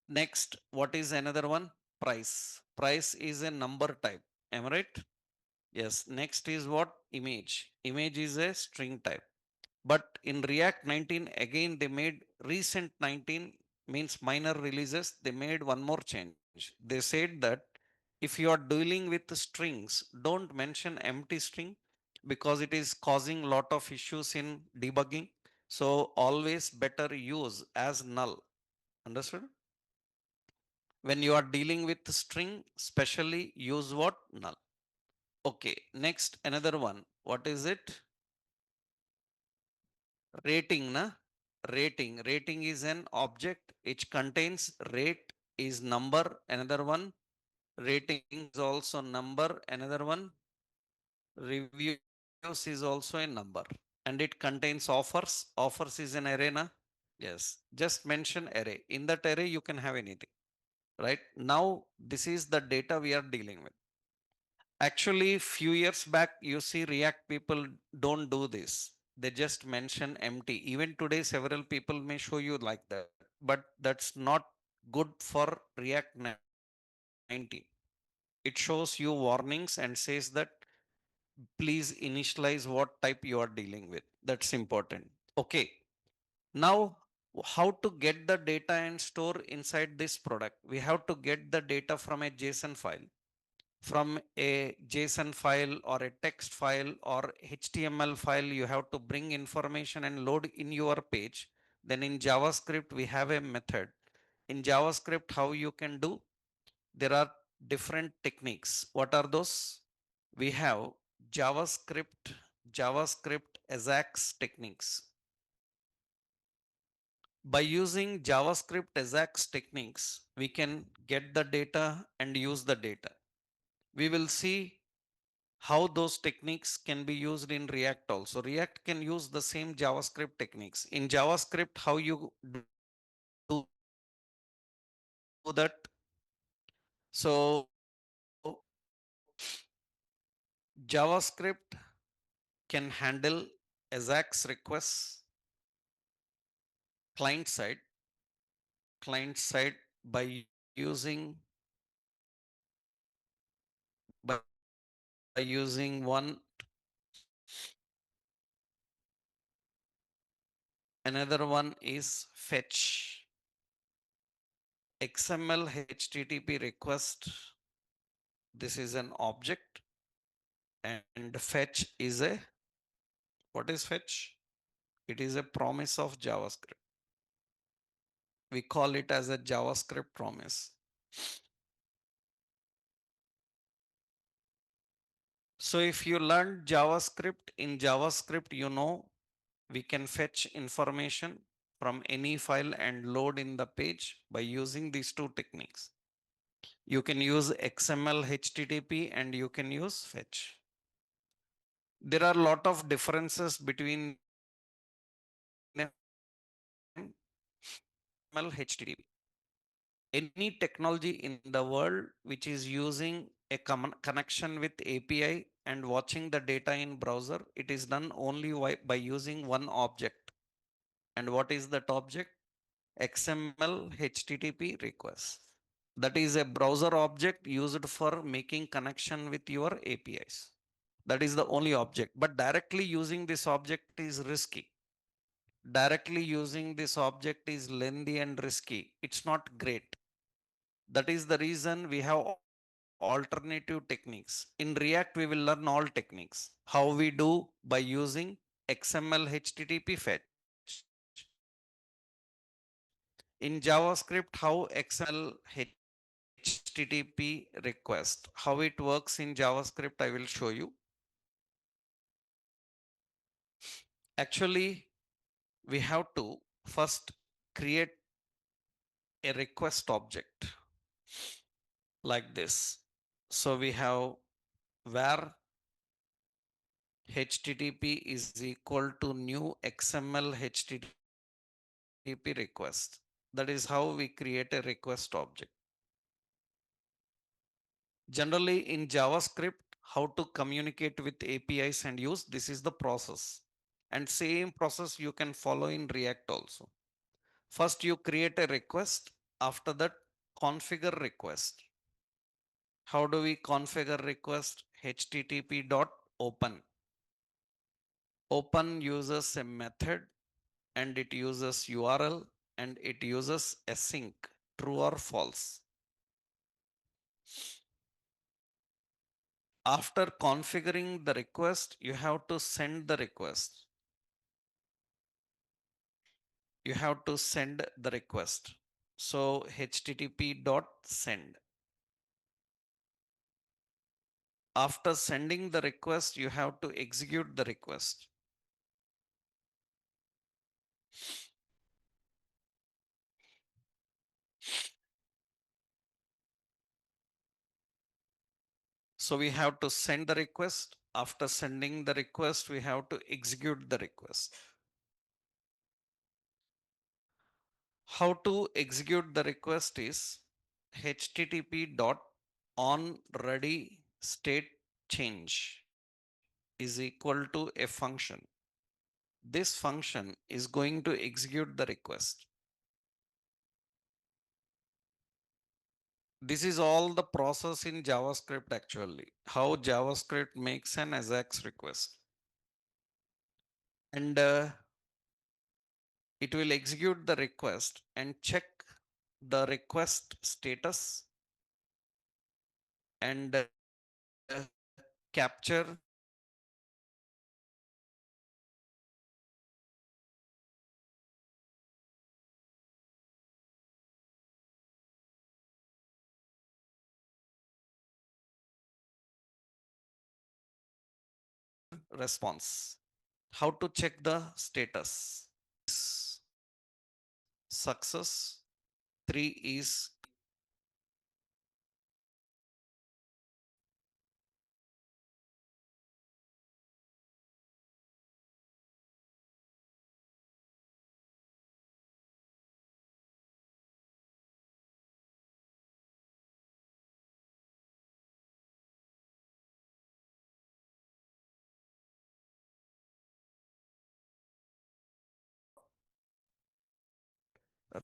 Next, what is another one? Price. Price is a number type. Am I right? Yes. Next is what? Image. Image is a string type. But in React 19, again, they made recent 19 means minor releases. They made one more change. They said that if you are dealing with strings, don't mention empty string because it is causing lot of issues in debugging. So always better use as null. Understood? When you are dealing with string, specially use what? Null. Okay. Next, another one. What is it? Rating, na? Rating is an object which contains rate is number. Another one, rating is also number. Another one, reviews is also a number. And it contains offers. Offers is an array, na? Yes. Just mention array. In that array, you can have anything. Right? Now, this is the data we are dealing with. Actually, few years back, you see React people don't do this. They just mention empty. Even today, several people may show you like that, but that's not good for React 19. It shows you warnings and says that please initialize what type you are dealing with. That's important. Okay. Now, how to get the data and store inside this product? We have to get the data from a JSON file, from a JSON file or a text file or HTML file. You have to bring information and load in your page. Then in JavaScript, we have a method. In JavaScript, how you can do? There are different techniques. What are those? We have JavaScript Ajax techniques. By using JavaScript Ajax techniques, we can get the data and use the data. We will see how those techniques can be used in React also. React can use the same JavaScript techniques. In JavaScript, how you do that? So JavaScript can handle AJAX requests client side, by using by using one. Another one is fetch. XML HTTP request. This is an object, and fetch is a, what is fetch? It is a promise of JavaScript. We call it as a JavaScript promise. So if you learn JavaScript, in JavaScript, we can fetch information from any file and load in the page by using these two techniques. You can use XML HTTP and you can use fetch. There are a lot of differences between XML HTTP. Any technology in the world which is using a common connection with API and watching the data in browser, it is done only by using one object. And what is that object? XML HTTP request. That is a browser object used for making connection with your APIs. That is the only object. But directly using this object is risky. Directly using this object is lengthy and risky. It's not great. That is the reason we have alternative techniques. In React, we will learn all techniques. How we do by using XML HTTP fetch. In JavaScript, how XML HTTP request, how it works in JavaScript, I will show you. Actually, we have to first create a request object like this. So we have where HTTP is equal to new XML HTTP request. That is how we create a request object. Generally in JavaScript, how to communicate with APIs and use, this is the process. And same process you can follow in React also. First you create a request, after that configure request. How do we configure request? HTTP dot open. Open uses a method and it uses URL and it uses async, true or false. After configuring the request, you have to send the request. You have to send the request. So HTTP dot send. After sending the request, you have to execute the request. So we have to send the request. After sending the request, we have to execute the request. How to execute the request is HTTP dot on ready state change is equal to a function. This function is going to execute the request. This is all the process in JavaScript actually, how JavaScript makes an AJAX request. And it will execute the request and check the request status and capture response. How to check the status? Success. 3 is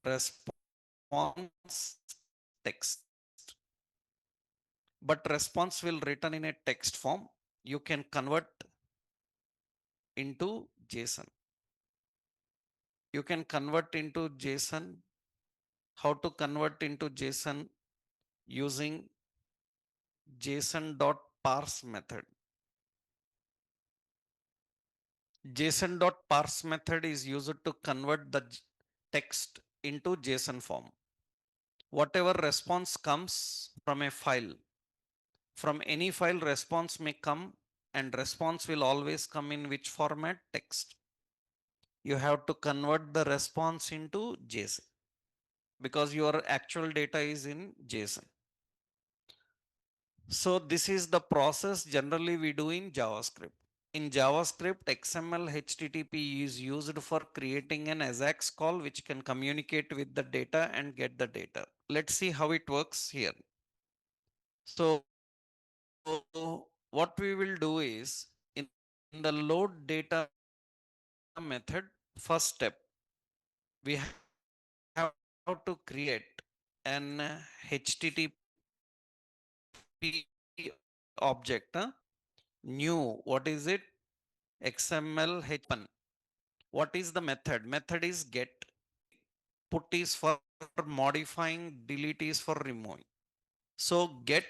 response text, but response will written in a text form. You can convert into JSON. You can convert into JSON. How to convert into JSON? Using JSON.parse method. JSON.parse method is used to convert the text into JSON form. Whatever response comes from a file, from any file, response may come, and response will always come in which format? Text. You have to convert the response into JSON because your actual data is in JSON. So this is the process generally we do in JavaScript. In JavaScript, XML HTTP is used for creating an AJAX call which can communicate with the data and get the data. Let's see how it works here. So what we will do is in the load data method, first step, we have to create an HTTP object, new, what is it? XML h1. What is the method? Method is get. Put is for modifying, delete is for removing. So get,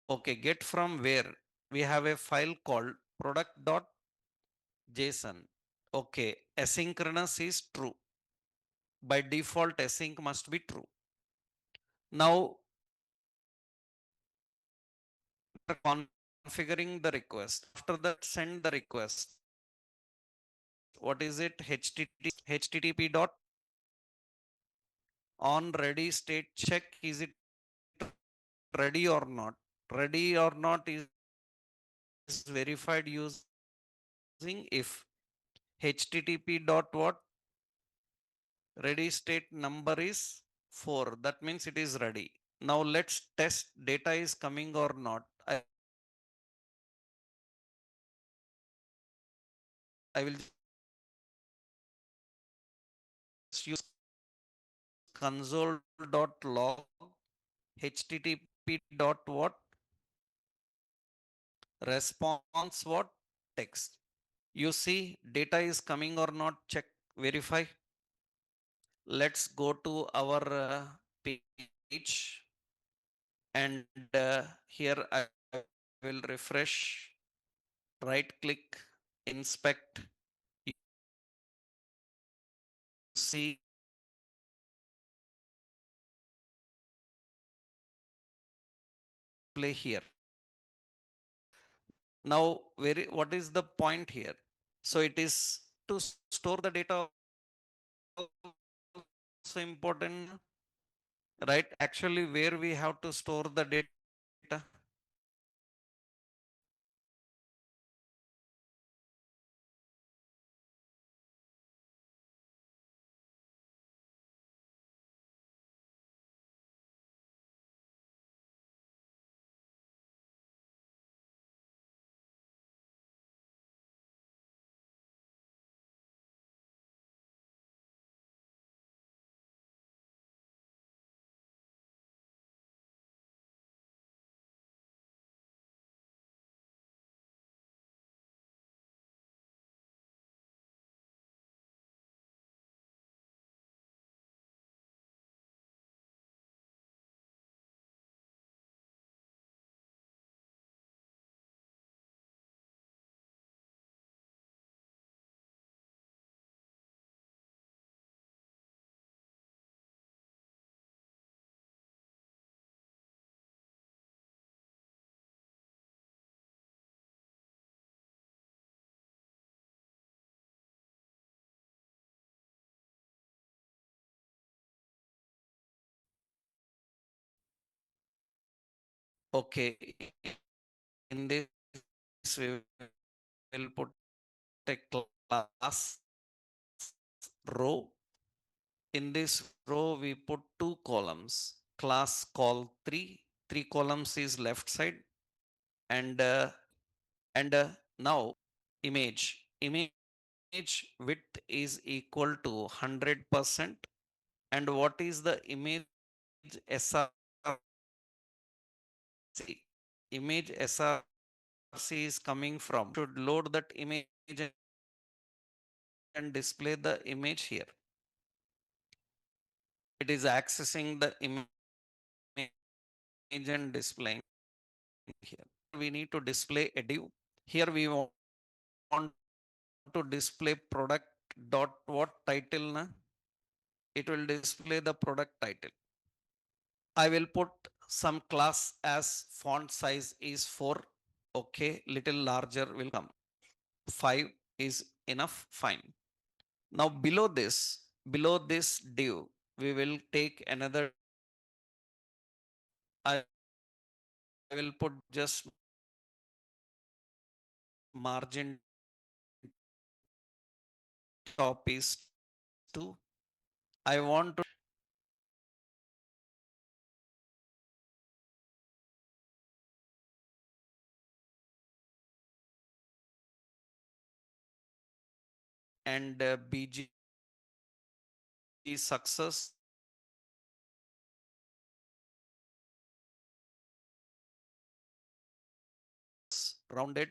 okay, get from where? We have a file called product.json. Okay, asynchronous is true. By default, async must be true. Now, configuring the request. After that, send the request. What is it? HTTP dot on ready state check. Is it ready or not? Ready or not is verified using if HTTP dot what? Ready state number is 4. That means it is ready. Now let's test data is coming or not. I will just use console.log http dot what response what text. You see data is coming or not, check, verify. Let's go to our page, and here I will refresh, right click, inspect. You see play here. Now, what is the point here? So it is to store the data so important, right? Actually, where we have to store the data? Okay, in this we will put a class row. In this row, we put two columns. Class call 3. 3 columns is left side, and now image width is equal to 100%. And what is the image SRC? Image SRC is coming from should load that image and display the image here. It is accessing the image and displaying here. We need to display a div. Here we want to display product dot what title na? It will display the product title. I will put some class as font size is 4. Okay, little larger will come. 5 is enough, fine. Now below this div, we will take another. I will put just margin top is 2. I want to and BG success rounded